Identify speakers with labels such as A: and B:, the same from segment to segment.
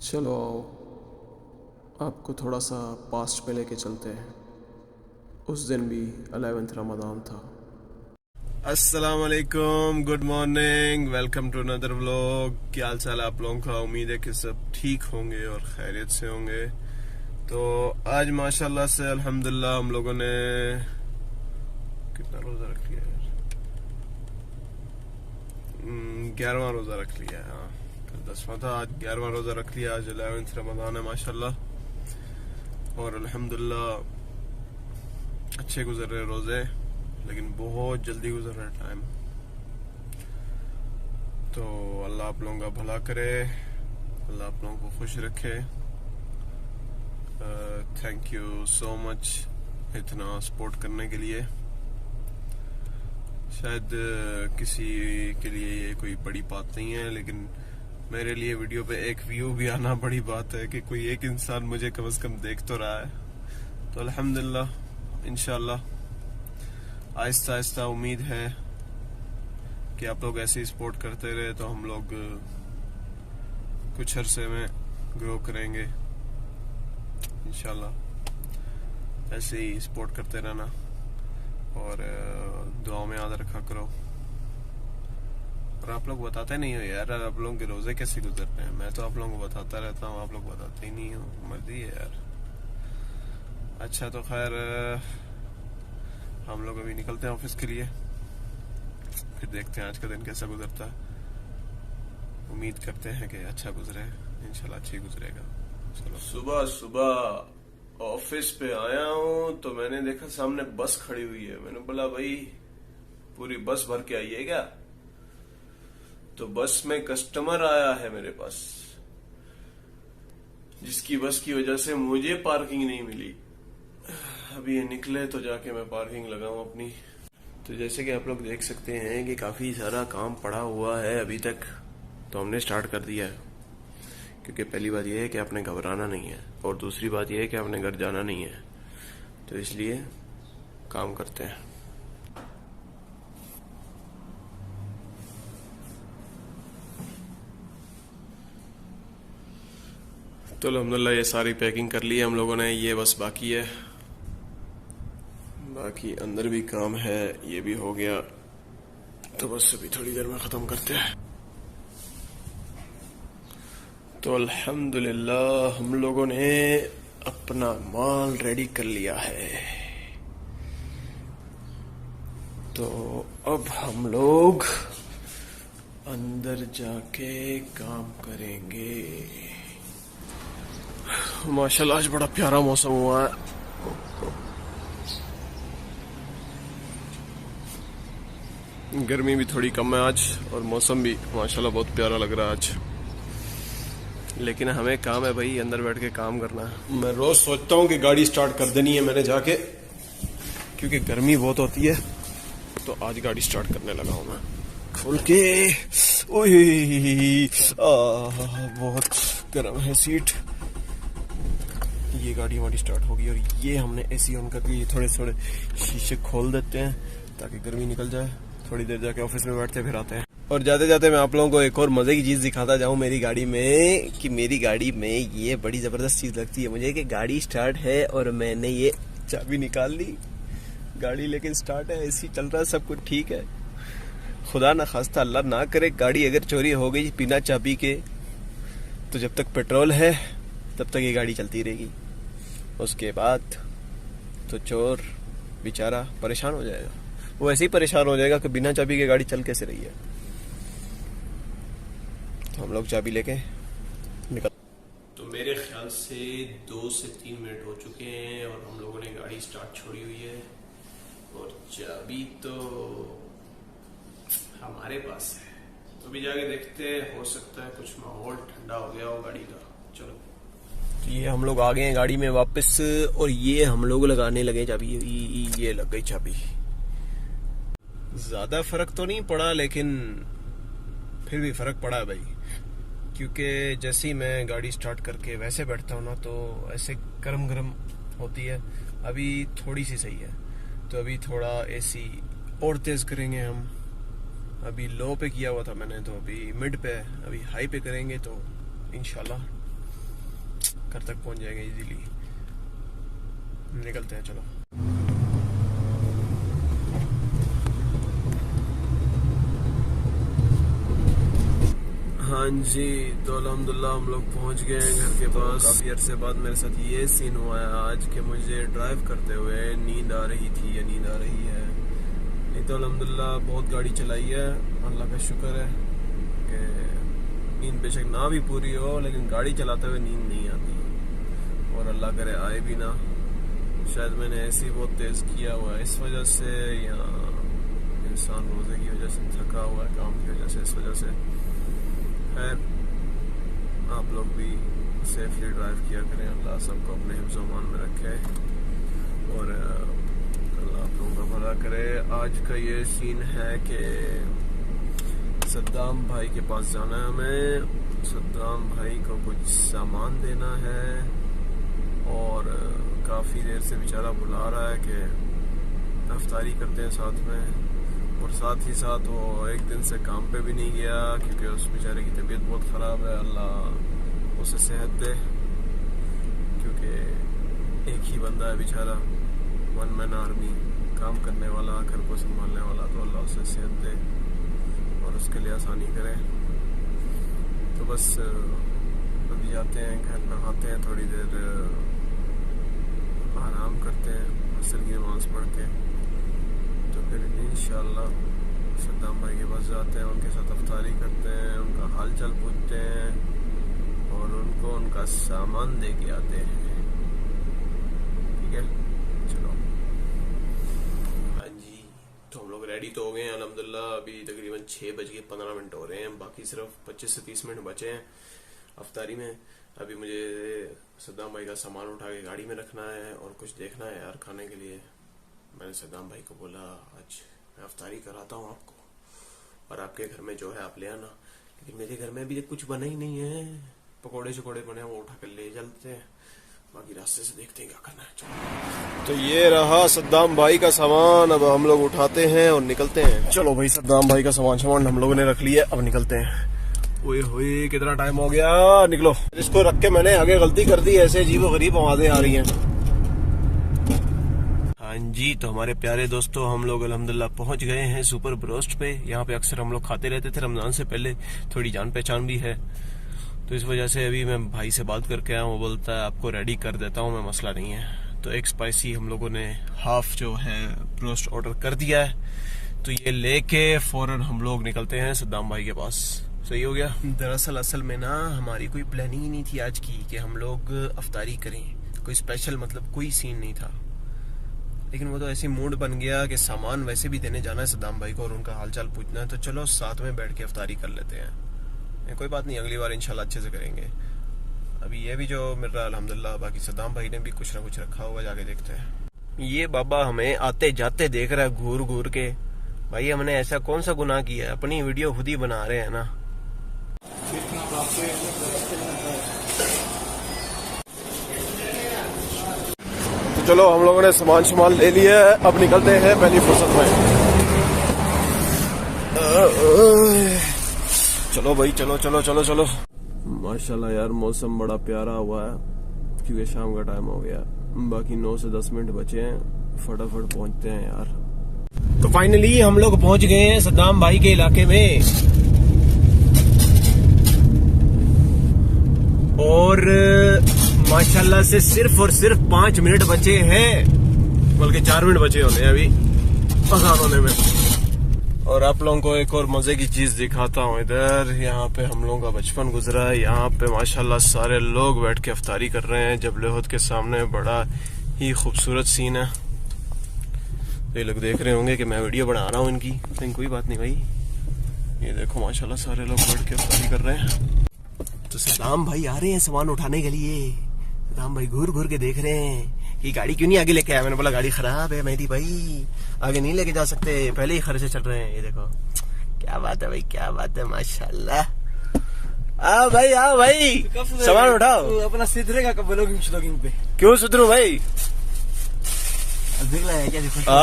A: चलो आपको थोड़ा सा पास्ट पे लेके चलते हैं। उस दिन भी 11th रमज़ान था।
B: अस्सलाम वालेकुम, good morning, welcome to another vlog. क्या हाल चाल आप लोगों का? उम्मीद है कि सब ठीक होंगे और खैरियत से होंगे। तो आज माशाल्लाह से अल्हम्दुलिल्लाह हम लोगों ने कितना रोज़ा रख लिया यार? 11वां रोज़ा रख लिया है। हाँ, कल 10वां था, आज 11वां रोज़ा रख लिया। आज 11th रमज़ान है माशाल्लाह, और अल्हम्दुलिल्लाह अच्छे गुजर रहे रोज़े, लेकिन बहुत जल्दी गुजर रहा है टाइम। तो अल्लाह आप लोगों का भला करे, अल्लाह आप लोगों को खुश रखे। थैंक यू सो मच इतना सपोर्ट करने के लिए। शायद किसी के लिए ये कोई बड़ी बात नहीं है, लेकिन मेरे लिए वीडियो पे एक व्यू भी आना बड़ी बात है कि कोई एक इंसान मुझे कम से कम देख तो रहा है। तो अल्हम्दुलिल्लाह, इंशाल्लाह आहिस्ता आहिस्ता उम्मीद है कि आप लोग ऐसे ही सपोर्ट करते रहे तो हम लोग कुछ अरसे में ग्रो करेंगे इंशाल्लाह। ऐसे ही सपोर्ट करते रहना और दुआ में याद रखा करो। और आप लोग बताते नहीं हो यार, आप लोगों के रोजे कैसे गुजरते हैं। मैं तो आप लोगों को बताता रहता हूँ, आप लोग बताते ही नहीं हो। मर्जी है यार। अच्छा, तो खैर हम लोग अभी निकलते हैं ऑफिस के लिए, फिर देखते हैं आज का दिन कैसा गुजरता है। उम्मीद करते हैं कि अच्छा गुजरे, इंशाल्लाह अच्छी गुजरेगा। चलो, सुबह सुबह ऑफिस पे आया हूँ तो मैंने देखा सामने बस खड़ी हुई है। मैंने बोला भाई पूरी बस भर के आई है क्या? तो बस में कस्टमर आया है मेरे पास, जिसकी बस की वजह से मुझे पार्किंग नहीं मिली। अभी ये निकले तो जाके मैं पार्किंग लगाऊं अपनी। तो जैसे कि आप लोग देख सकते हैं कि काफी सारा काम पड़ा हुआ है अभी तक, तो हमने स्टार्ट कर दिया है। क्योंकि पहली बात यह है कि आपने घबराना नहीं है, और दूसरी बात यह है कि आपने घर जाना नहीं है। तो इसलिए काम करते हैं। तो अल्हम्दुलिल्लाह ये सारी पैकिंग कर ली है हम लोगों ने, ये बस बाकी है। बाकी अंदर भी काम है, ये भी हो गया। तो बस अभी थोड़ी देर में ख़त्म करते हैं। तो अल्हम्दुलिल्लाह हम लोगों ने अपना माल रेडी कर लिया है। तो अब हम लोग अंदर जाके काम करेंगे। माशाल्लाह आज बड़ा प्यारा मौसम हुआ है। गर्मी भी थोड़ी कम है आज, और मौसम भी माशाल्लाह बहुत प्यारा लग रहा है आज। लेकिन हमें काम है भाई, अंदर बैठ के काम करना है। मैं रोज सोचता हूँ कि गाड़ी स्टार्ट कर देनी है मैंने जाके, क्योंकि गर्मी बहुत होती है। तो आज गाड़ी स्टार्ट करने लगा हूँ मैं खोल के। ओए बहुत गर्म है सीट। ये गाड़ी हमारी स्टार्ट होगी, और ये हमने एसी ऑन कर दी। थोड़े थोड़े शीशे खोल देते हैं ताकि गर्मी निकल जाए। थोड़ी देर जाके ऑफिस में बैठते फिर आते हैं। और जाते जाते मैं आप लोगों को एक और मजे की चीज दिखाता जाऊं मेरी गाड़ी में, कि मेरी गाड़ी में ये बड़ी जबरदस्त चीज लगती है मुझे, कि गाड़ी स्टार्ट है और मैंने ये चाबी निकाल ली। गाड़ी लेकिन स्टार्ट है, एसी चल रहा है, सब कुछ ठीक है। खुदा ना खास्ता, अल्लाह ना करे, गाड़ी अगर चोरी हो गई बिना चाबी के, तो जब तक पेट्रोल है तब तक ये गाड़ी चलती रहेगी। उसके बाद तो चोर बेचारा परेशान हो जाएगा। वो ऐसे ही परेशान हो जाएगा कि बिना चाबी के गाड़ी चल कैसे रही है। तो हम लोग चाबी लेके निकल। तो मेरे ख्याल से 2 से 3 मिनट हो चुके हैं और हम लोगों ने गाड़ी स्टार्ट छोड़ी हुई है, और चाबी तो हमारे पास है। तो अभी जाके देखते हैं, हो सकता है कुछ माहौल ठंडा हो गया हो गाड़ी का। चलो, तो ये हम लोग आ गए हैं गाड़ी में वापस, और ये हम लोग लगाने लगे चाबी। ये लग गई चाबी। ज्यादा फर्क तो नहीं पड़ा, लेकिन फिर भी फर्क पड़ा है भाई। क्योंकि जैसे ही मैं गाड़ी स्टार्ट करके वैसे बैठता हूँ ना, तो ऐसे गरम गरम होती है। अभी थोड़ी सी सही है, तो अभी थोड़ा एसी और तेज करेंगे हम। अभी लो पे किया हुआ था मैंने, तो अभी मिड पे, अभी हाई पे करेंगे तो इंशाल्लाह घर तक पहुंच जाएंगे इजीली। निकलते हैं, चलो। हाँ जी, तो अल्हम्दुलिल्लाह हम लोग पहुंच गए हैं घर के पास। काफ़ी अरसे बाद मेरे साथ ये सीन हुआ है आज कि मुझे ड्राइव करते हुए नींद आ रही थी या नींद आ रही है। नहीं तो अल्हम्दुलिल्लाह बहुत गाड़ी चलाई है, अल्लाह का शुक्र है कि नींद बेशक ना भी पूरी हो लेकिन गाड़ी चलाते हुए नींद नहीं आती। और अल्लाह करे आए भी ना। शायद मैंने ऐसे ही बहुत तेज़ किया हुआ है इस वजह से, या इंसान रोज़े की वजह से थका हुआ है, काम की वजह से, इस वजह से। खैर, आप लोग भी सेफली ड्राइव किया करें। अल्लाह सबको अपने हिफ्ज़-ओ-अमान में रखे और अल्लाह आप लोगों का भला करे। आज का ये सीन है कि सद्दाम भाई के पास जाना है हमें। सद्दाम भाई को कुछ सामान देना है और काफ़ी देर से बेचारा बुला रहा है कि अफ्तारी करते हैं साथ में। और साथ ही साथ वो एक दिन से काम पे भी नहीं गया क्योंकि उस बेचारे की तबीयत बहुत ख़राब है। अल्लाह उसे सेहत दे, क्योंकि एक ही बंदा है बेचारा, वन मैन आर्मी, काम करने वाला, घर को संभालने वाला। तो अल्लाह उसे सेहत दे और उसके लिए आसानी करे। तो बस अभी जाते हैं घर, नहाते हैं, थोड़ी देर आराम करते हैं असर की नमाज़ पढ़ के, तो फिर इंशाअल्लाह सद्दाम भाई के पास जाते हैं, उनके साथ अफ्तारी करते हैं, उनका हाल चाल पूछते हैं और उनको उनका सामान दे के आते हैं। ठीक है, चलो। हाँ जी, तो हम लोग रेडी तो हो गए हैं अल्हम्दुलिल्लाह। अभी तकरीबन 6:15 हो रहे हैं, बाकी सिर्फ 25 से 30 मिनट बचे हैं अफ्तारी में। अभी मुझे सद्दाम भाई का सामान उठा के गाड़ी में रखना है और कुछ देखना है यार खाने के लिए। मैंने सद्दाम भाई को बोला आज मैं अफ्तारी कराता हूँ आपको और आपके घर में जो है आप ले आना, लेकिन मेरे घर में अभी कुछ बना ही नहीं है। पकोड़े शकौड़े बने वो उठा कर ले चलते हैं, बाकी रास्ते से देखते हैं क्या करना है। चलो। तो ये रहा सद्दाम भाई का सामान, अब हम लोग उठाते हैं और निकलते हैं। चलो भाई, सद्दाम भाई का सामान हम लोगों ने रख लिया, अब निकलते हैं। ओए होए, कितना टाइम हो गया, निकलो। इसको रख के मैंने आगे गलती कर दी, ऐसे अजीबो-गरीब आवाजें आ रही हैं। हाँ जी, तो हमारे प्यारे दोस्तों, हम लोग अल्हम्दुलिल्लाह पहुंच गए हैं सुपर ब्रोस्ट पे। यहाँ पे अक्सर हम लोग खाते रहते थे, रमजान से पहले थोड़ी जान पहचान भी है, तो इस वजह से अभी मैं भाई से बात करके आया हूँ। वो बोलता है आपको रेडी कर देता हूँ मैं, मसला नहीं है। तो एक स्पाइसी हम लोगों ने हाफ जो है ब्रोस्ट ऑर्डर कर दिया है, तो ये लेके फौरन हम लोग निकलते हैं सद्दाम भाई के पास। सही हो गया। दरअसल असल में ना हमारी कोई प्लानिंग ही नहीं थी आज की कि हम लोग अफ्तारी करें, कोई स्पेशल मतलब कोई सीन नहीं था, लेकिन वो तो ऐसे मूड बन गया कि सामान वैसे भी देने जाना है सद्दाम भाई को और उनका हालचाल पूछना है, तो चलो साथ में बैठ के अफ्तारी कर लेते हैं। कोई बात नहीं, अगली बार इंशाल्लाह अच्छे से करेंगे। अभी ये भी जो मिल रहा है अल्हम्दुलिल्लाह, बाकी सद्दाम भाई ने भी कुछ ना कुछ रखा होगा, जाके देखते हैं। ये बाबा हमें आते जाते देख रहा है घूर घूर के। भाई हमने ऐसा कौन सा गुनाह किया है, अपनी वीडियो खुद ही बना रहे हैं ना। तो चलो, हम लोगों ने सामान ले लिया है, अब निकलते हैं पहली फुर्सत में। चलो भाई, चलो चलो चलो चलो। माशाल्लाह यार, मौसम बड़ा प्यारा हुआ है क्योंकि शाम का टाइम हो गया। बाकी 9 से 10 मिनट बचे हैं, फटाफट पहुंचते हैं यार। तो फाइनली हम लोग पहुंच गए हैं सद्दाम भाई के इलाके में और माशाल्लाह से सिर्फ और सिर्फ 5 मिनट बचे हैं, बल्कि 4 मिनट बचे होने अभी अज़ान होने में। और आप लोगों को एक और मजे की चीज दिखाता हूँ। इधर यहाँ पे हम लोगों का बचपन गुजरा है, यहाँ पे माशाल्लाह सारे लोग बैठ के अफ्तारी कर रहे हैं जबल उहद के सामने। बड़ा ही खूबसूरत सीन है। ये लोग देख रहे होंगे कि मैं वीडियो बना रहा हूँ इनकी, लेकिन कोई बात नहीं भाई, ये देखो माशाल्लाह सारे लोग बैठ के अफ्तारी कर रहे हैं। तो सद्दाम भाई आ रहे हैं सामान उठाने के लिए। सद्दाम भाई घूर घूर के देख रहे हैं कि गाड़ी क्यों नहीं आगे लेके आया। मैंने बोला गाड़ी खराब है मेहदी भाई, आगे नहीं लेके जा सकते, पहले ही खर्चे चल रहे हैं। ये देखो क्या बात है भाई, क्या बात है माशाल्लाह। आओ भाई, आओ भाई, सामान उठाओ।
C: अपना सुधरेगा कब ब्लॉगिंग पे?
B: क्यों सुधरू भाई?
C: क्या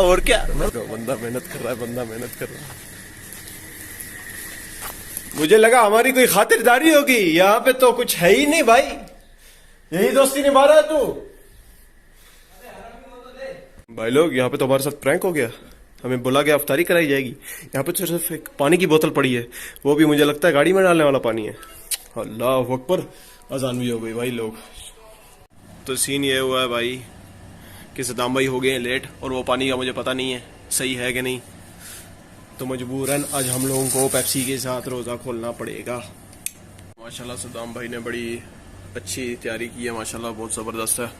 B: और क्या, बंदा मेहनत कर रहा है, बंदा मेहनत कर रहा है। मुझे लगा हमारी कोई खातिरदारी होगी, यहाँ पे तो कुछ है ही नहीं भाई। यही दोस्ती निभा रहा है तू? भाई लोग, यहाँ पे तो हमारे साथ प्रैंक हो गया। हमें बुला के अफ्तारी कराई जाएगी। यहाँ पे तो सिर्फ एक पानी की बोतल पड़ी है, वो भी मुझे लगता है गाड़ी में डालने वाला पानी है। अल्लाह अकबर, अजान भी हो गई भाई लोग। तो सीन ये हुआ है भाई कि सदाम भाई हो गए हैं लेट, और वो पानी का मुझे पता नहीं है सही है कि नहीं, तो मजबूरन आज हम लोगों को पेप्सी के साथ रोज़ा खोलना पड़ेगा। माशाल्लाह सदाम भाई ने बड़ी अच्छी तैयारी की है, माशाल्लाह बहुत ज़बरदस्त है।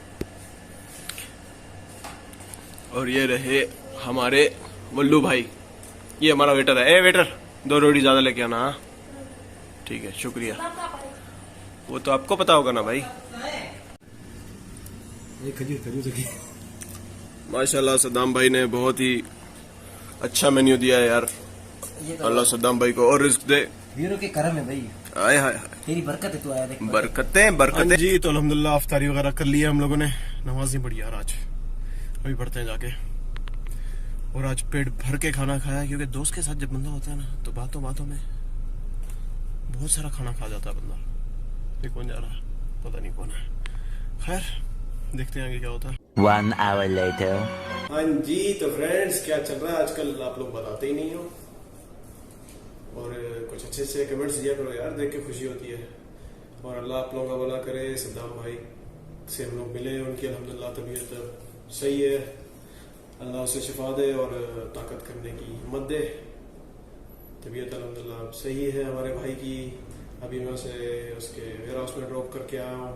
B: और ये रहे हमारे वल्लू भाई, ये हमारा वेटर है। ए वेटर, 2 रोटी ज़्यादा लेके आना। हाँ ठीक है, शुक्रिया। वो तो आपको पता होगा ना भाई। माशाल्लाह सदाम भाई ने बहुत ही अच्छा मेन्यू दिया है यार। अल्लाह सदाम भाई को और रिस्क दे।
C: वीरों के करम है भाई,
B: आए हाय,
C: तेरी बरकत है, तू आया देख।
B: बरकतें बरकतें जी। तो अल्हम्दुलिल्लाह अफ्तारी वगैरह कर लिया हम लोगों ने, नमाज नहीं पढ़ी यार आज, अभी पढ़ते हैं जाके। और आज पेट भर के खाना खाया, क्योंकि दोस्त के साथ जब बंदा होता है ना तो बातों बातों में बहुत सारा खाना खा जाता है बंदा। ये कौन जा रहा है, पता नहीं कौन है। खैर देखते हैं आगे क्या होता है।
D: 1 hour later.
B: हाँ जी, तो फ्रेंड्स क्या चल रहा है आजकल, आप लोग बताते ही नहीं हो। और कुछ अच्छे अच्छे कमेंट्स दिया करो यार, देख के खुशी होती है। और अल्लाह आप लोगों का भला करे। सद्दाम भाई से हम लोग मिले, उनकी अल्हम्दुलिल्लाह तबीयत सही है, अल्लाह उसे शिफा दे और ताकत करने की हिम्मत दे। तबीयत अल्हम्दुलिल्लाह सही है हमारे भाई की। अभी मैं उसे उसके वेयर हाउस में ड्रॉप करके आया हूँ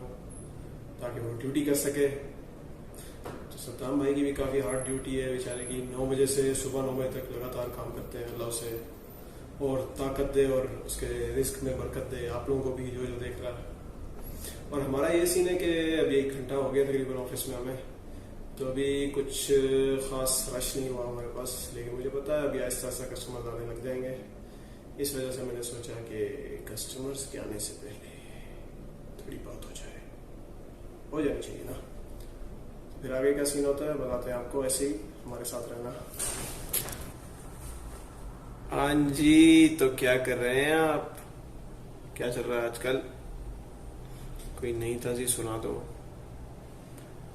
B: ताकि वो ड्यूटी कर सके। तो सद्दाम भाई की भी काफ़ी हार्ड ड्यूटी है बेचारे की, 9 बजे से सुबह 9 बजे तक लगातार काम करते हैं। अल्लाह उसे और ताकत दे और उसके रिस्क में बरकत दे, आप लोगों को भी जो जो देख रहा है। और हमारा ये सीन है कि अभी 1 घंटा हो गया तकरीबन ऑफिस में हमें, तो अभी कुछ खास रश नहीं हुआ हमारे पास, लेकिन मुझे पता है अभी आहिस्ता आहिस्ता कस्टमर्स आने लग जाएंगे। इस वजह से मैंने सोचा कि कस्टमर्स के आने से पहले थोड़ी बात हो जानी चाहिए ना। फिर आगे क्या सीन होता है बताते हैं आपको, ऐसे ही हमारे साथ रहना। हाँ जी, तो क्या कर रहे हैं आप, क्या चल रहा है आजकल, कोई नई ताज़ी सुना दो।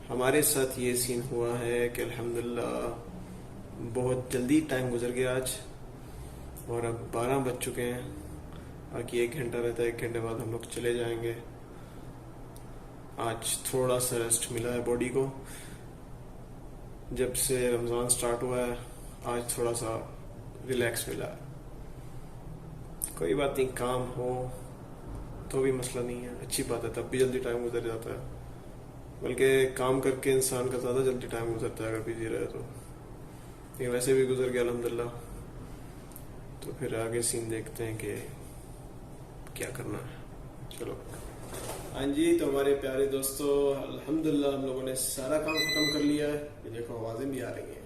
B: हमारे साथ ये सीन हुआ है कि अल्हम्दुलिल्लाह बहुत जल्दी टाइम गुजर गया आज, और अब 12 बज चुके हैं। बाकी 1 घंटा रहता है, 1 घंटे बाद हम लोग चले जाएंगे। आज थोड़ा सा रेस्ट मिला है बॉडी को, जब से रमज़ान स्टार्ट हुआ है आज थोड़ा सा रिलैक्स मिला है। कोई बात नहीं, काम हो तो भी मसला नहीं है, अच्छी बात है, तब भी जल्दी टाइम गुजर जाता है। बल्कि काम करके इंसान का ज़्यादा जल्दी टाइम गुजरता है अगर बिजी रहे तो। ये वैसे भी गुजर गया अल्हम्दुलिल्लाह। तो फिर आगे सीन देखते हैं कि क्या करना है। चलो। हाँ जी, तो हमारे प्यारे दोस्तों अल्हम्दुलिल्लाह हम लोगों ने सारा काम खत्म कर लिया है। ये देखो आवाज़ें भी आ रही हैं।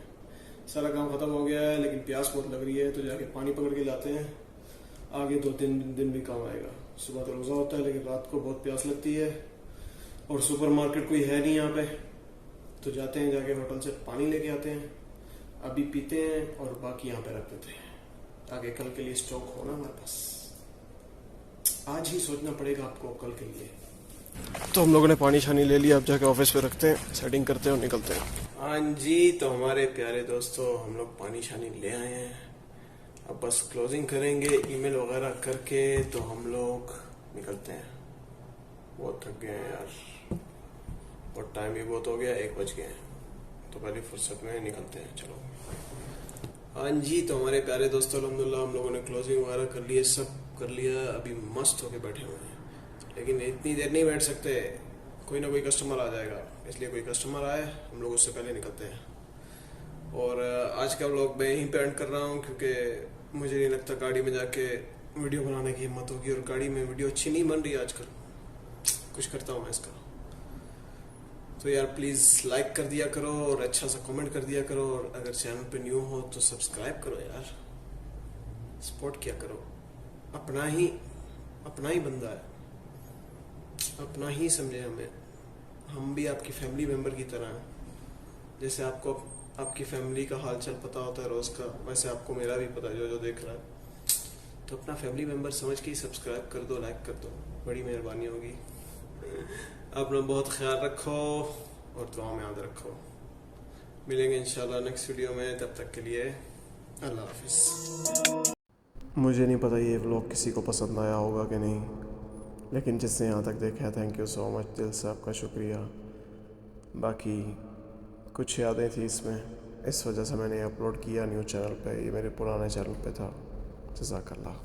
B: सारा काम खत्म हो गया है, लेकिन प्यास बहुत लग रही है, तो जाके पानी पकड़ के लाते हैं। आगे 2-3 दिन भी काम आएगा। सुबह तो रोज़ा होता है, लेकिन रात को बहुत प्यास लगती है, और सुपरमार्केट कोई है नहीं यहाँ पे, तो जाते हैं जाके होटल से पानी लेके आते हैं, अभी पीते हैं और बाकी यहाँ पे रख देते हैं ताकि कल के लिए स्टॉक हो ना हमारे पास। आज ही सोचना पड़ेगा आपको कल के लिए। तो हम लोगों ने पानी शानी ले लिया, अब जाके ऑफिस पे रखते हैं, सेटिंग करते हैं और निकलते हैं। हाँ जी, तो हमारे प्यारे दोस्तों हम लोग पानी शानी ले आए हैं, अब बस क्लोजिंग करेंगे ईमेल वगैरह करके तो हम लोग निकलते हैं। बहुत थक गए हैं यार, और टाइम भी बहुत हो गया, 1 बज गए हैं, तो पहले फुर्सत में निकलते हैं। चलो। हाँ जी, तो हमारे प्यारे दोस्तों अल्हम्दुलिल्लाह हम लोगों ने क्लोजिंग वगैरह कर लिए, सब कर लिया, अभी मस्त होके बैठे हुए हैं। लेकिन इतनी देर नहीं बैठ सकते, कोई ना कोई कस्टमर आ जाएगा, इसलिए कोई कस्टमर आए हम लोग उससे पहले निकलते हैं। और आज का व्लॉग मैं यहीं पे एंड कर रहा हूँ, क्योंकि मुझे नहीं लगता गाड़ी में जाके वीडियो बनाने की हिम्मत होगी, और गाड़ी में वीडियो अच्छी नहीं बन रही आजकल। कुछ करता हूँ मैं इसका। तो यार प्लीज़ लाइक कर दिया करो और अच्छा सा कमेंट कर दिया करो, और अगर चैनल पे न्यू हो तो सब्सक्राइब करो यार, सपोर्ट किया करो। अपना ही बंदा है, अपना ही समझे हमें। हम भी आपकी फैमिली मेंबर की तरह हैं। जैसे आपको आपकी फैमिली का हालचाल पता होता है रोज़ का, वैसे आपको मेरा भी पता है, जो देख रहा है। तो अपना फैमिली मेंबर समझ के ही सब्सक्राइब कर दो, लाइक कर दो, बड़ी मेहरबानी होगी। अपना बहुत ख्याल रखो और दुआ में याद रखो। मिलेंगे इंशाल्लाह नेक्स्ट वीडियो में, तब तक के लिए अल्लाह हाफिज़।
A: मुझे नहीं पता ये व्लॉग किसी को पसंद आया होगा कि नहीं, लेकिन जिसने यहाँ तक देखा है थैंक यू सो मच, दिल से आपका शुक्रिया। बाकी कुछ यादें थी इसमें, इस वजह से मैंने अपलोड किया न्यू चैनल पे, ये मेरे पुराने चैनल पे था। जज़ाकल्लाह।